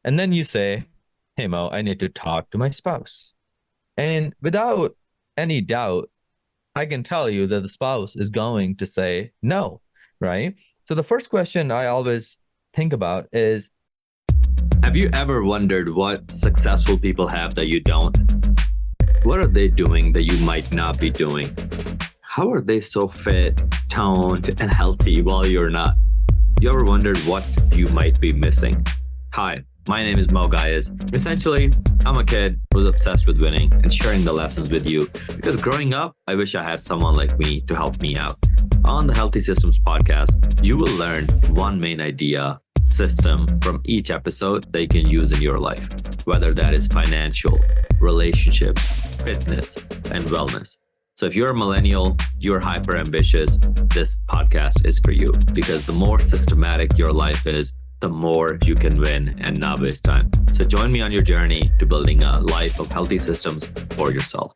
And then you say, hey, Mo, I need to talk to my spouse. And without any doubt, I can tell you that the spouse is going to say no, right? So the first question I always think about is, have you ever wondered what successful people have that you don't? What are they doing that you might not be doing? How are they so fit, toned, and healthy while you're not? You ever wondered what you might be missing? Hi, my name is Mo Gayas. Essentially, I'm a kid who's obsessed with winning and sharing the lessons with you because growing up, I wish I had someone like me to help me out. On the Healthy Systems podcast, you will learn one main idea, system from each episode that you can use in your life, whether that is financial, relationships, fitness, and wellness. So if you're a millennial, you're hyper ambitious, this podcast is for you because the more systematic your life is, the more you can win and not waste time. So join me on your journey to building a life of healthy systems for yourself.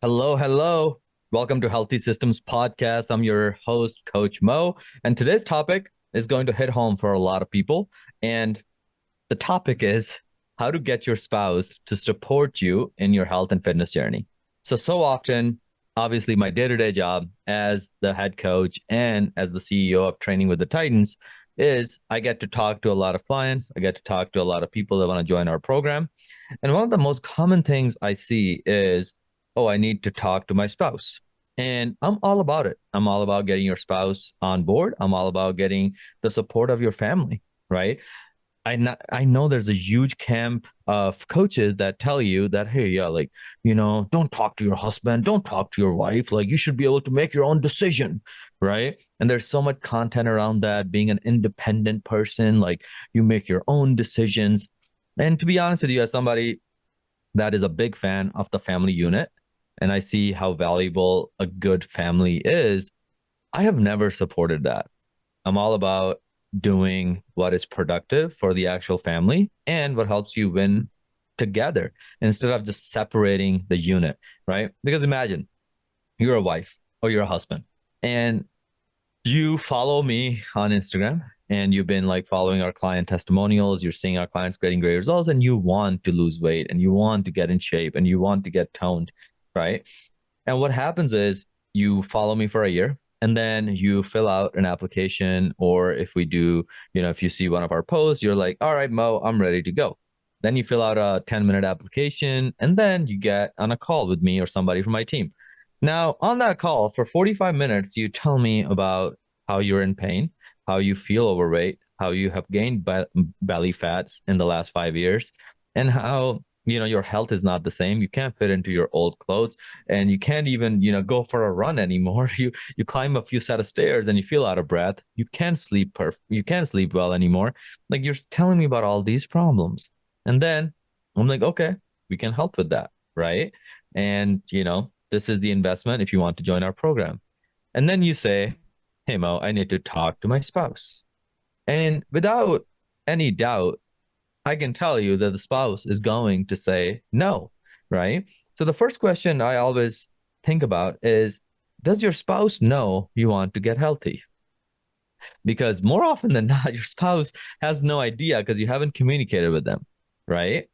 Hello, hello. Welcome to Healthy Systems Podcast. I'm your host, Coach Moe. And today's topic is going to hit home for a lot of people. And the topic is how to get your spouse to support you in your health and fitness journey. So often, obviously, my day-to-day job as the head coach and as the CEO of Training with the Titans is I get to talk to a lot of clients. I get to talk to a lot of people that want to join our program. And one of the most common things I see is, oh, I need to talk to my spouse. And I'm all about it. I'm all about getting your spouse on board. I'm all about getting the support of your family, right? I know there's a huge camp of coaches that tell you that, hey, yeah, like, don't talk to your husband, don't talk to your wife. Like, you should be able to make your own decision, right? And there's so much content around that, being an independent person, like you make your own decisions. And to be honest with you, as somebody that is a big fan of the family unit, and I see how valuable a good family is, I have never supported that. I'm all about doing what is productive for the actual family and what helps you win together instead of just separating the unit, right? Because imagine you're a wife or you're a husband and you follow me on Instagram and you've been like following our client testimonials, you're seeing our clients getting great results and you want to lose weight and you want to get in shape and you want to get toned, right? And what happens is you follow me for a year and then you fill out an application. Or if we do, if you see one of our posts, you're like, all right, Mo, I'm ready to go. Then you fill out a 10-minute application and then you get on a call with me or somebody from my team. Now, on that call for 45 minutes, you tell me about how you're in pain, how you feel overweight, how you have gained belly fats in the last 5 years, and how your health is not the same. You can't fit into your old clothes and you can't even go for a run anymore. You climb a few set of stairs and you feel out of breath. You can't sleep well anymore. Like, you're telling me about all these problems, and then I'm like, okay, we can help with that, right? And this is the investment if you want to join our program. And then you say, hey, Mo, I need to talk to my spouse. And without any doubt, I can tell you that the spouse is going to say no, right? So the first question I always think about is, does your spouse know you want to get healthy? Because more often than not, your spouse has no idea because you haven't communicated with them, right?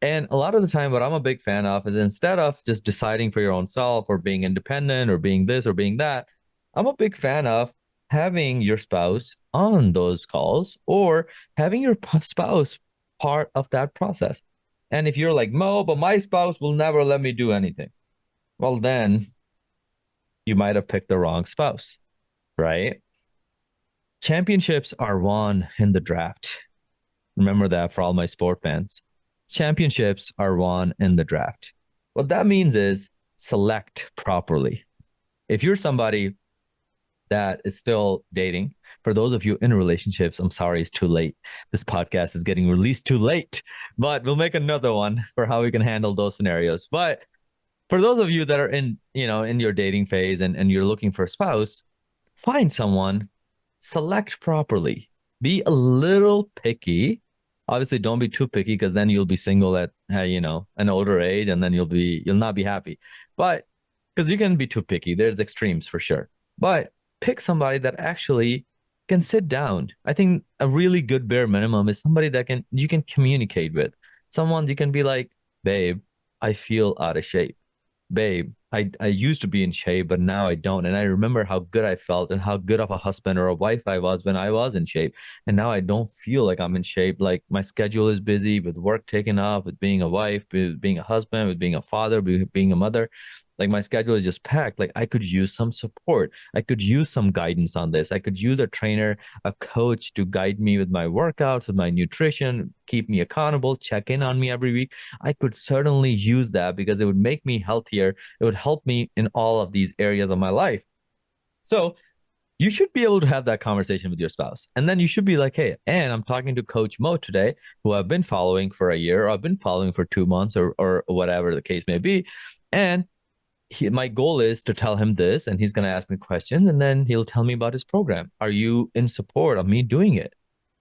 And a lot of the time, what I'm a big fan of is instead of just deciding for your own self or being independent or being this or being that, I'm a big fan of having your spouse on those calls or having your spouse part of that process. And if you're like, Mo, but my spouse will never let me do anything, well, then you might have picked the wrong spouse, right? Championships are won in the draft. Remember that for all my sport fans. Championships are won in the draft. What that means is select properly. If you're somebody that is still dating, for those of you in relationships, I'm sorry, it's too late. This podcast is getting released too late, but we'll make another one for how we can handle those scenarios. But for those of you that are in your dating phase and you're looking for a spouse, find someone, select properly, be a little picky. Obviously, don't be too picky because then you'll be single at an older age, and then you'll not be happy. But because you can be too picky, there's extremes for sure. But pick somebody that actually can sit down. I think a really good bare minimum is somebody that you can communicate with. Someone you can be like, babe, I feel out of shape. Babe, I used to be in shape, but now I don't. And I remember how good I felt and how good of a husband or a wife I was when I was in shape. And now I don't feel like I'm in shape. Like my schedule is busy with work taken off, with being a wife, with being a husband, with being a father, with being a mother. Like my schedule is just packed. Like I could use some support. I could use some guidance on this. I could use a trainer, a coach to guide me with my workouts, with my nutrition, keep me accountable, check in on me every week. I could certainly use that because it would make me healthier. It would help me in all of these areas of my life. So you should be able to have that conversation with your spouse. And then you should be like, hey, and I'm talking to Coach Moe today, who I've been following for a year, or I've been following for 2 months, or whatever the case may be. And my goal is to tell him this, and he's going to ask me questions, and then he'll tell me about his program. Are you in support of me doing it?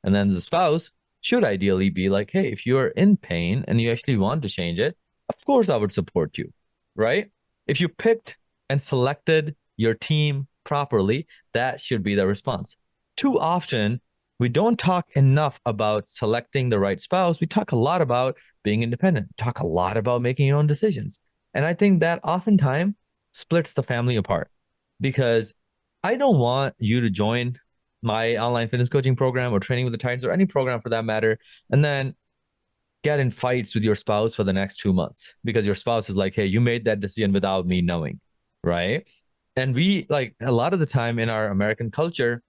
And then the spouse should ideally be like, hey, if you're in pain and you actually want to change it, of course I would support you, right? If you picked and selected your team properly, that should be the response. Too often, we don't talk enough about selecting the right spouse. We talk a lot about being independent, talk a lot about making your own decisions. And I think that oftentimes splits the family apart because I don't want you to join my online fitness coaching program or training with the Titans or any program for that matter, and then get in fights with your spouse for the next 2 months because your spouse is like, hey, you made that decision without me knowing, right? And we like a lot of the time in our American culture,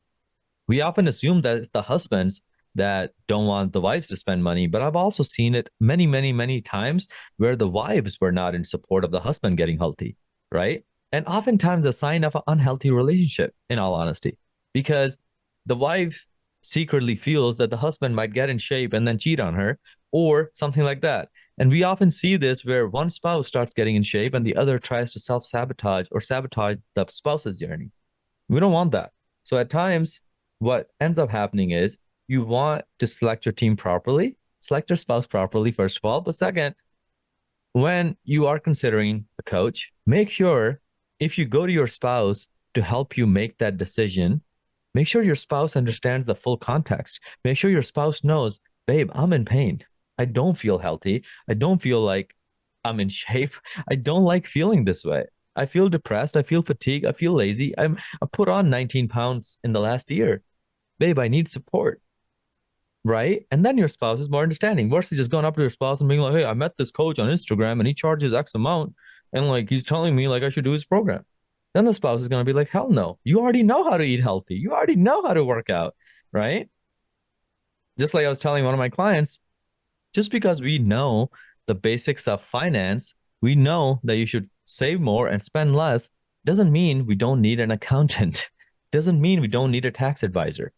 we often assume that it's the husbands that don't want the wives to spend money. But I've also seen it many, many, many times where the wives were not in support of the husband getting healthy, right? And oftentimes a sign of an unhealthy relationship, in all honesty, because the wife secretly feels that the husband might get in shape and then cheat on her or something like that. And we often see this where one spouse starts getting in shape and the other tries to self sabotage or sabotage the spouse's journey. We don't want that. So at times, what ends up happening is you want to select your team properly, select your spouse properly, first of all. But second, when you are considering a coach, make sure if you go to your spouse to help you make that decision, make sure your spouse understands the full context. Make sure your spouse knows, babe, I'm in pain. I don't feel healthy. I don't feel like I'm in shape. I don't like feeling this way. I feel depressed. I feel fatigued. I feel lazy. I put on 19 pounds in the last year. Babe, I need support. Right. And then your spouse is more understanding versus just going up to your spouse and being like, hey, I met this coach on Instagram and he charges X amount. And like he's telling me like I should do his program. Then the spouse is going to be like, hell no. You already know how to eat healthy. You already know how to work out. Right. Just like I was telling one of my clients, just because we know the basics of finance, we know that you should save more and spend less, doesn't mean we don't need an accountant. Doesn't mean we don't need a tax advisor,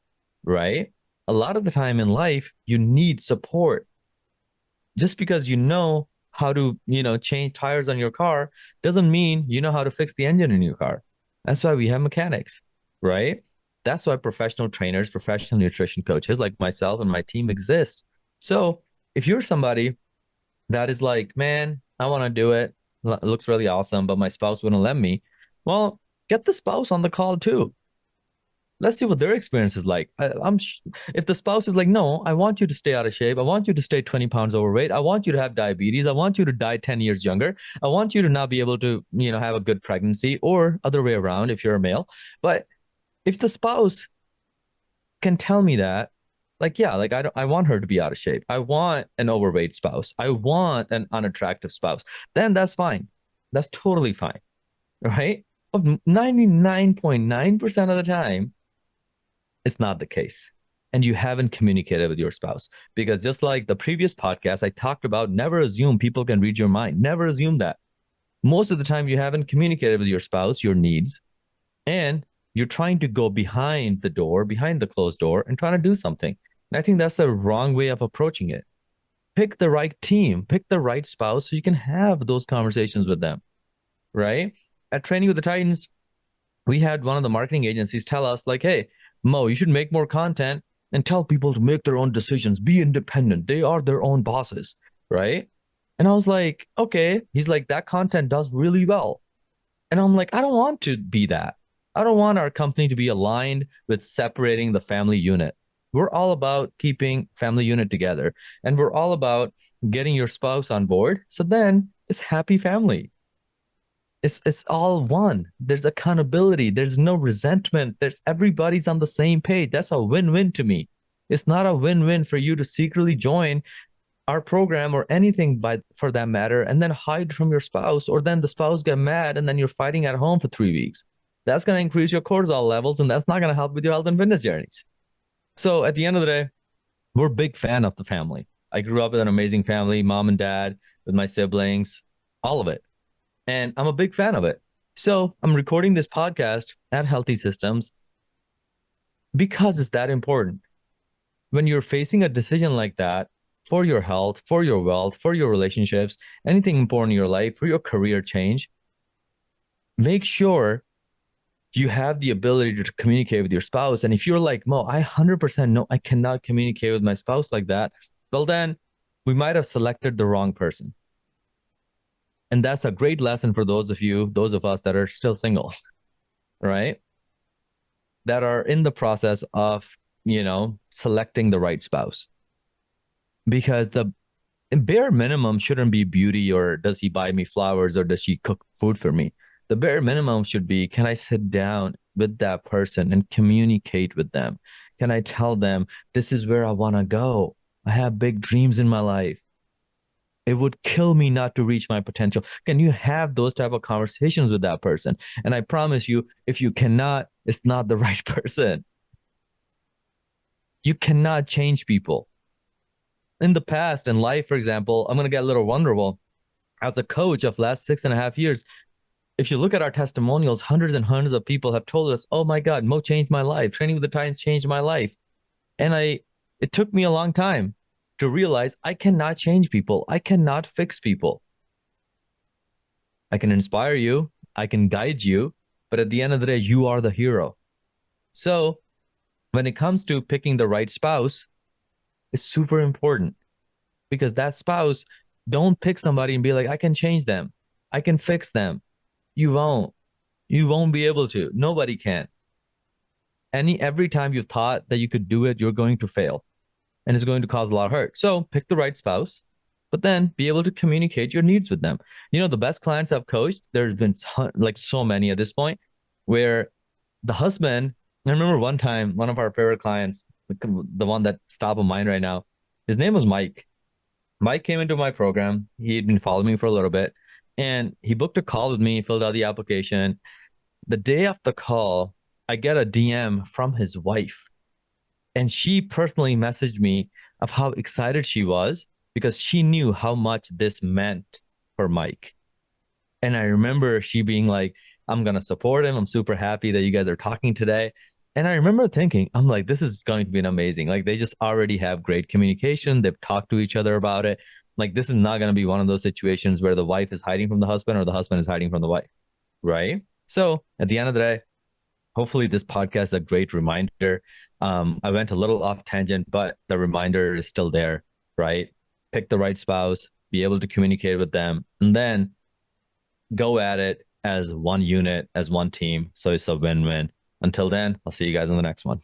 right? A lot of the time in life, you need support. Just because you know how to, change tires on your car doesn't mean you know how to fix the engine in your car. That's why we have mechanics, right? That's why professional trainers, professional nutrition coaches like myself and my team exist. So if you're somebody that is like, man, I want to do it. It looks really awesome, but my spouse wouldn't let me. Well, get the spouse on the call too. Let's see what their experience is like. If the spouse is like, no, I want you to stay out of shape. I want you to stay 20 pounds overweight. I want you to have diabetes. I want you to die 10 years younger. I want you to not be able to, have a good pregnancy or other way around if you're a male. But if the spouse can tell me that, like, yeah, like I want her to be out of shape. I want an overweight spouse. I want an unattractive spouse. Then that's fine. That's totally fine. Right? But 99.9% of the time, it's not the case. And you haven't communicated with your spouse. Because just like the previous podcast, I talked about never assume people can read your mind. Never assume that. Most of the time, you haven't communicated with your spouse your needs. And you're trying to go behind the door, behind the closed door, and trying to do something. And I think that's the wrong way of approaching it. Pick the right team, pick the right spouse so you can have those conversations with them. Right? At Training with the Titans, we had one of the marketing agencies tell us, like, hey, Mo, you should make more content and tell people to make their own decisions, be independent. They are their own bosses, right? And I was like, okay. He's like, that content does really well. And I'm like, I don't want to be that. I don't want our company to be aligned with separating the family unit. We're all about keeping family unit together, and we're all about getting your spouse on board. So then it's happy family. It's all one. There's accountability. There's no resentment. There's everybody's on the same page. That's a win-win to me. It's not a win-win for you to secretly join our program or anything for that matter, and then hide from your spouse, or then the spouse get mad and then you're fighting at home for 3 weeks. That's going to increase your cortisol levels, and that's not going to help with your health and fitness journeys. So at the end of the day, we're a big fan of the family. I grew up with an amazing family, mom and dad, with my siblings, all of it. And I'm a big fan of it. So I'm recording this podcast at Healthy Systems because it's that important. When you're facing a decision like that for your health, for your wealth, for your relationships, anything important in your life, for your career change, make sure you have the ability to communicate with your spouse. And if you're like, Mo, I 100% know I cannot communicate with my spouse like that, well, then we might have selected the wrong person. And that's a great lesson for those of us that are still single, right? That are in the process of, selecting the right spouse. Because the bare minimum shouldn't be beauty, or does he buy me flowers, or does she cook food for me? The bare minimum should be, can I sit down with that person and communicate with them? Can I tell them, this is where I want to go? I have big dreams in my life. It would kill me not to reach my potential. Can you have those type of conversations with that person? And I promise you, if you cannot, it's not the right person. You cannot change people. In the past, in life, for example, I'm going to get a little vulnerable. As a coach of last 6.5 years, if you look at our testimonials, hundreds and hundreds of people have told us, oh my God, Mo changed my life. Training with the Titans changed my life. And it took me a long time to realize I cannot change people. I cannot fix people. I can inspire you. I can guide you. But at the end of the day, you are the hero. So when it comes to picking the right spouse, it's super important, because that spouse, don't pick somebody and be like, I can change them. I can fix them. You won't. You won't be able to. Nobody can. Every time you've thought that you could do it, you're going to fail. And it's going to cause a lot of hurt. So pick the right spouse, but then be able to communicate your needs with them. The best clients I've coached, there's been so many at this point, where the husband, I remember one time, one of our favorite clients, the one that's top of mind right now, his name was Mike. Mike came into my program. He had been following me for a little bit, and he booked a call with me, filled out the application. The day of the call, I get a DM from his wife. And she personally messaged me of how excited she was, because she knew how much this meant for Mike. And I remember she being like, I'm going to support him. I'm super happy that you guys are talking today. And I remember thinking, I'm like, this is going to be amazing. Like, they just already have great communication. They've talked to each other about it. Like, this is not going to be one of those situations where the wife is hiding from the husband or the husband is hiding from the wife, right? So at the end of the day, hopefully this podcast is a great reminder. I went a little off tangent, but the reminder is still there, right? Pick the right spouse, be able to communicate with them, and then go at it as one unit, as one team. So it's a win-win. Until then, I'll see you guys in the next one.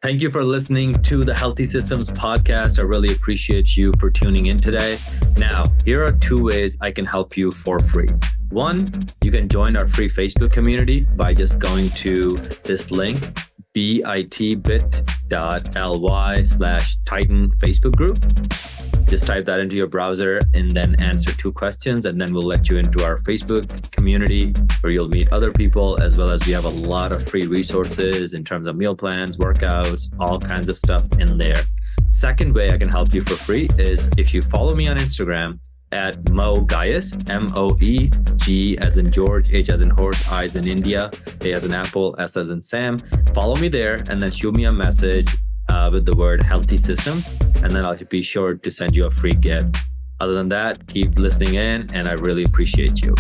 Thank you for listening to the Healthy Systems podcast. I really appreciate you for tuning in today. Now, here are 2 ways I can help you for free. One, you can join our free Facebook community by just going to this link, bit.ly/Titan Facebook group. Just type that into your browser and then answer 2 questions, and then we'll let you into our Facebook community where you'll meet other people, as well as we have a lot of free resources in terms of meal plans, workouts, all kinds of stuff in there. Second way I can help you for free is if you follow me on Instagram at Moe Gaius, MOE, G as in George, H as in horse, I as in India, A as in apple, S as in Sam. Follow me there and then shoot me a message with the word Healthy Systems, and then I'll be sure to send you a free gift. Other than that, keep listening in, and I really appreciate you.